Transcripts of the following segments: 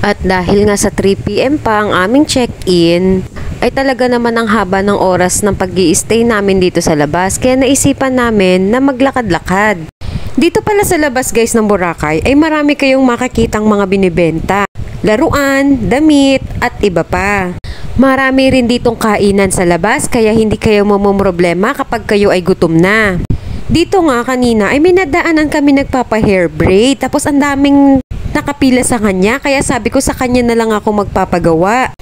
At dahil nga sa 3 PM pa ang aming check-in, ay talaga naman ang haba ng oras ng pag-i-stay namin dito sa labas. Kaya naisipan namin na maglakad-lakad. Dito pala sa labas guys ng Boracay ay marami kayong makikitang mga binibenta. Laruan, damit at iba pa. Marami rin ditong kainan sa labas kaya hindi kayo mamumroblema kapag kayo ay gutom na. Dito nga kanina ay may nadaanan kami nagpapa-hair braid tapos ang daming nakapila sa kanya kaya sabi ko sa kanya na lang ako magpapagawa.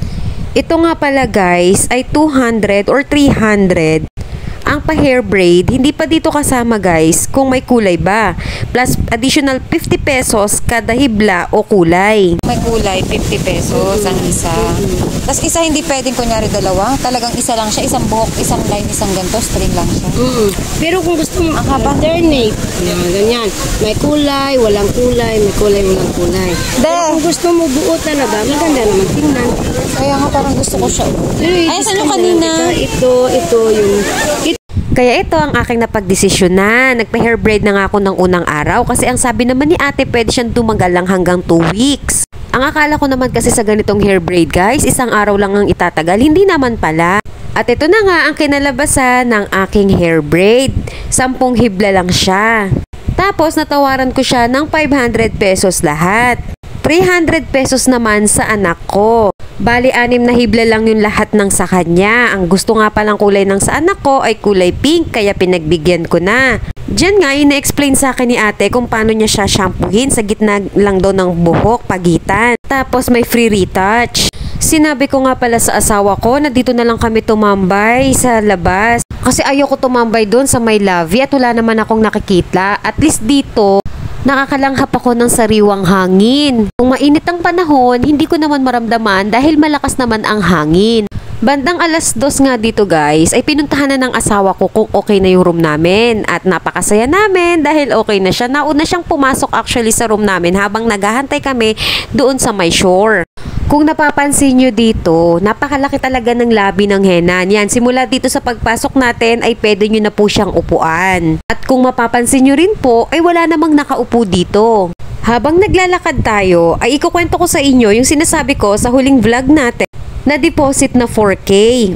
Ito nga pala guys ay 200 or 300 ang pa-hair braid. Hindi pa dito kasama guys kung may kulay ba. Plus additional 50 pesos kada hibla o kulay. May kulay, 50 pesos ang isa. Tapos isa hindi pwedeng kunyari dalawa. Talagang isa lang siya, isang buhok, isang line, isang ganito, string lang siya. Pero kung gusto mo alternate, ganyan. May kulay, walang kulay, may kulay, walang kulay. Pero kung gusto mo buo talaga, maganda naman tingnan. Kaya nga parang gusto ko siya. Ay, saan yung kanina? Ito yung... Kaya ito ang aking napagdesisyonan. Nagpa-hair braid na nga ako ng unang araw kasi ang sabi naman ni ate pwede siyang tumagal lang hanggang 2 weeks. Ang akala ko naman kasi sa ganitong hair braid guys, isang araw lang ang itatagal, hindi naman pala. At ito na nga ang kinalabasan ng aking hair braid. 10 hibla lang siya. Tapos natawaran ko siya ng 500 pesos lahat. 300 pesos naman sa anak ko. Bali, 6 na hibla lang yung lahat ng sa kanya. Ang gusto nga palang kulay ng sa anak ko ay kulay pink, kaya pinagbigyan ko na. Diyan nga, ina-explain sa akin ni ate kung paano niya siya shampoohin sa gitna lang daw ng buhok, pagitan. Tapos may free retouch. Sinabi ko nga pala sa asawa ko na dito na lang kami tumambay sa labas. Kasi ayoko tumambay doon sa may Lavi at wala naman akong nakikita. At least dito, nakakalanghap ako ng sariwang hangin. Kung mainit ang panahon, hindi ko naman maramdaman dahil malakas naman ang hangin. Bandang 2:00 nga dito guys, ay pinuntahan na ng asawa ko kung okay na yung room namin. At napakasaya namin dahil okay na siya. Nauna siyang pumasok actually sa room namin habang naghahantay kami doon sa may shore. Kung napapansin nyo dito, napakalaki talaga ng labi ng Henan. Yan, simula dito sa pagpasok natin ay pwede nyo na po siyang upuan. At kung mapapansin nyo rin po, ay wala namang nakaupo dito. Habang naglalakad tayo, ay ikukwento ko sa inyo yung sinasabi ko sa huling vlog natin na deposit na 4K.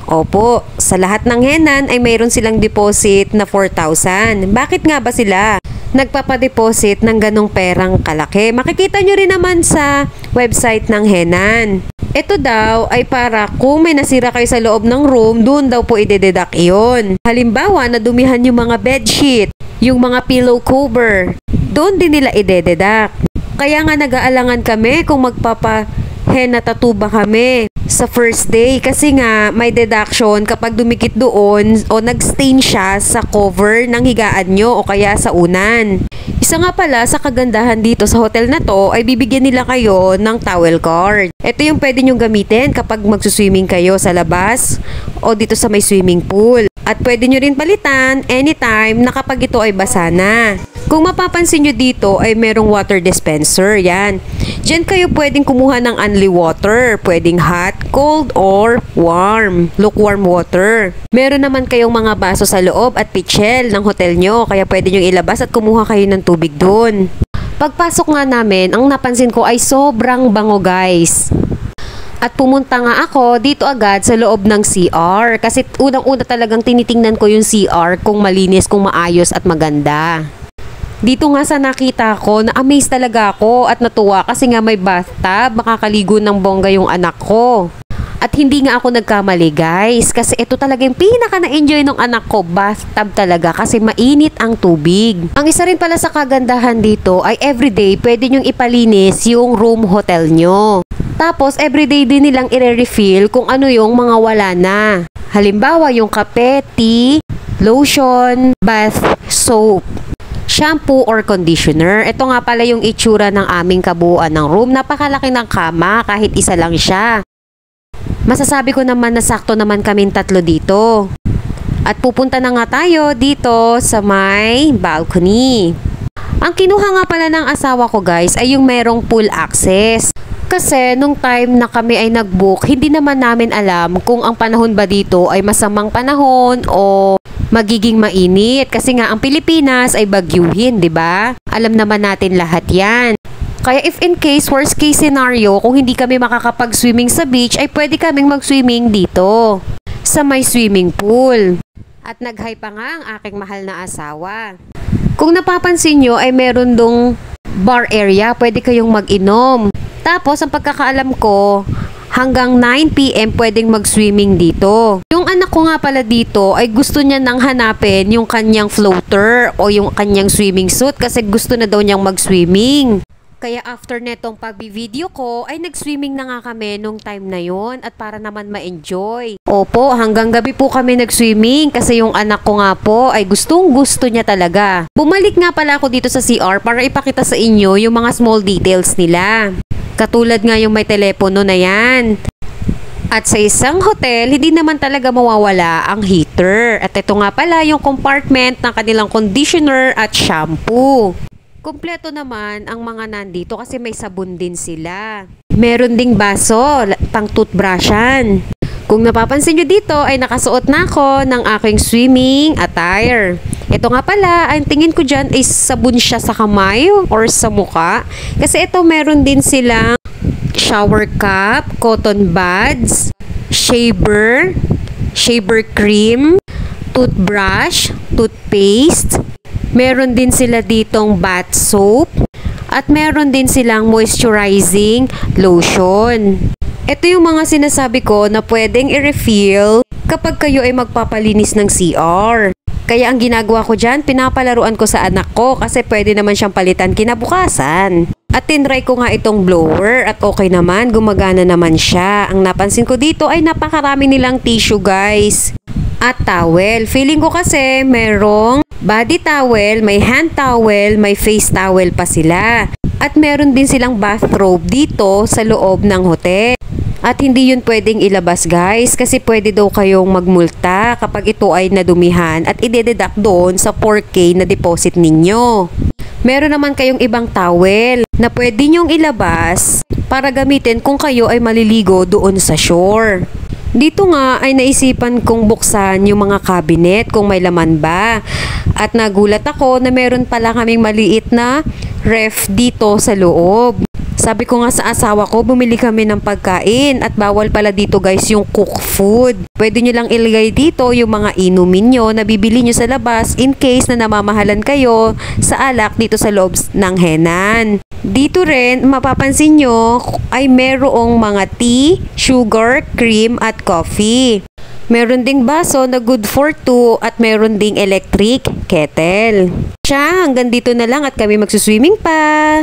Opo, sa lahat ng Henan ay mayroon silang deposit na 4,000. Bakit nga ba sila nagpapadeposit ng ganong perang kalaki? Makikita nyo rin naman sa website ng Henan. Ito daw ay para kung may nasira kayo sa loob ng room, doon daw po idededuct iyon. Halimbawa, nadumihan yung mga bedsheet, yung mga pillow cover, doon din nila idededuct. Kaya nga nag-aalangan kami kung magpapa-henna tattoo ba kami sa first day kasi nga may deduction kapag dumikit doon o nag-stain siya sa cover ng higaan nyo o kaya sa unan. Isa nga pala sa kagandahan dito sa hotel na to ay bibigyan nila kayo ng towel card. Ito yung pwede nyong gamitin kapag magsuswimming kayo sa labas o dito sa may swimming pool. At pwede nyo rin palitan anytime na kapag ito ay basa na. Kung mapapansin nyo dito ay merong water dispenser. Yan. Diyan kayo pwedeng kumuha ng only water. Pwedeng hot, cold, or warm. Lukewarm water. Meron naman kayong mga baso sa loob at pitchel ng hotel nyo. Kaya pwede nyo ilabas at kumuha kayo ng tubig doon. Pagpasok nga namin, ang napansin ko ay sobrang bango guys. At pumunta nga ako dito agad sa loob ng CR. Kasi unang-una talagang tinitingnan ko yung CR kung malinis, kung maayos at maganda. Dito nga sa nakita ko, na-amaze talaga ako at natuwa kasi nga may bathtub, makakaligo ng bongga yung anak ko. At hindi nga ako nagkamali guys, kasi ito talaga yung pinaka na-enjoy ng anak ko, bathtub talaga kasi mainit ang tubig. Ang isa rin pala sa kagandahan dito ay everyday pwede nyong ipalinis yung room hotel nyo. Tapos everyday din nilang i-refill kung ano yung mga wala na. Halimbawa yung kape, tea, lotion, bath, soap, shampoo or conditioner. Ito nga pala yung itsura ng aming kabuuan ng room. Napakalaki ng kama kahit isa lang siya. Masasabi ko naman na sakto naman kaming 3 dito. At pupunta na nga tayo dito sa may balcony. Ang kinuha nga pala ng asawa ko guys ay yung merong pool access. Kasi nung time na kami ay nag-book, hindi naman namin alam kung ang panahon ba dito ay masamang panahon o magiging mainit. Kasi nga ang Pilipinas ay bagyuhin, 'di ba? Alam naman natin lahat 'yan. Kaya if in case, worst case scenario, kung hindi kami makakapag-swimming sa beach, ay pwede kaming mag-swimming dito, sa may swimming pool. At nag-hi pa nga ang aking mahal na asawa. Kung napapansin nyo, ay meron dong bar area, pwede kayong mag-inom. Tapos, ang pagkakaalam ko, hanggang 9 PM pwedeng mag-swimming dito. Yung anak ko nga pala dito ay gusto niya nang hanapin yung kanyang floater o yung kanyang swimming suit kasi gusto na daw niyang mag-swimming. Kaya after netong pag-video ko ay nag-swimming na nga kami nung time na yon at para naman ma-enjoy. Opo, hanggang gabi po kami nag-swimming kasi yung anak ko nga po ay gustong-gusto niya talaga. Bumalik nga pala ako dito sa CR para ipakita sa inyo yung mga small details nila. Katulad nga yung may telepono na yan. At sa isang hotel, hindi naman talaga mawawala ang heater. At ito nga pala yung compartment ng kanilang conditioner at shampoo. Kompleto naman ang mga nandito kasi may sabon din sila. Meron ding baso, pang toothbrushan. Kung napapansin nyo dito ay nakasuot na ako ng aking swimming attire. Ito nga pala, ang tingin ko dyan ay sabon siya sa kamay or sa muka. Kasi ito meron din silang shower cap, cotton buds, shaver cream, toothbrush, toothpaste. Meron din sila ditong bath soap at meron din silang moisturizing lotion. Ito yung mga sinasabi ko na pwedeng i-refill kapag kayo ay magpapalinis ng CR. Kaya ang ginagawa ko dyan, pinapalaruan ko sa anak ko kasi pwede naman siyang palitan kinabukasan. At tinry ko nga itong blower at okay naman, gumagana naman siya. Ang napansin ko dito ay napakarami nilang tissue guys. At towel. Feeling ko kasi merong body towel, may hand towel, may face towel pa sila. At meron din silang bathrobe dito sa loob ng hotel. At hindi yun pwedeng ilabas guys kasi pwede daw kayong magmulta kapag ito ay nadumihan at ide-deduct doon sa 4K na deposit ninyo. Meron naman kayong ibang towel na pwede nyong ilabas para gamitin kung kayo ay maliligo doon sa shore. Dito nga ay naisipan kong buksan yung mga cabinet kung may laman ba. At nagulat ako na meron pala kaming maliit na ref dito sa loob. Sabi ko nga sa asawa ko, bumili kami ng pagkain at bawal pala dito guys yung cook food. Pwede nyo lang ilagay dito yung mga inumin nyo na bibili nyo sa labas in case na namamahalan kayo sa alak dito sa loob ng Henan. Dito rin, mapapansin nyo ay merong mga tea, sugar, cream at coffee. Meron ding baso na good for 2 at meron ding electric kettle. Siya, hanggang dito na lang at kami magsuswimming pa.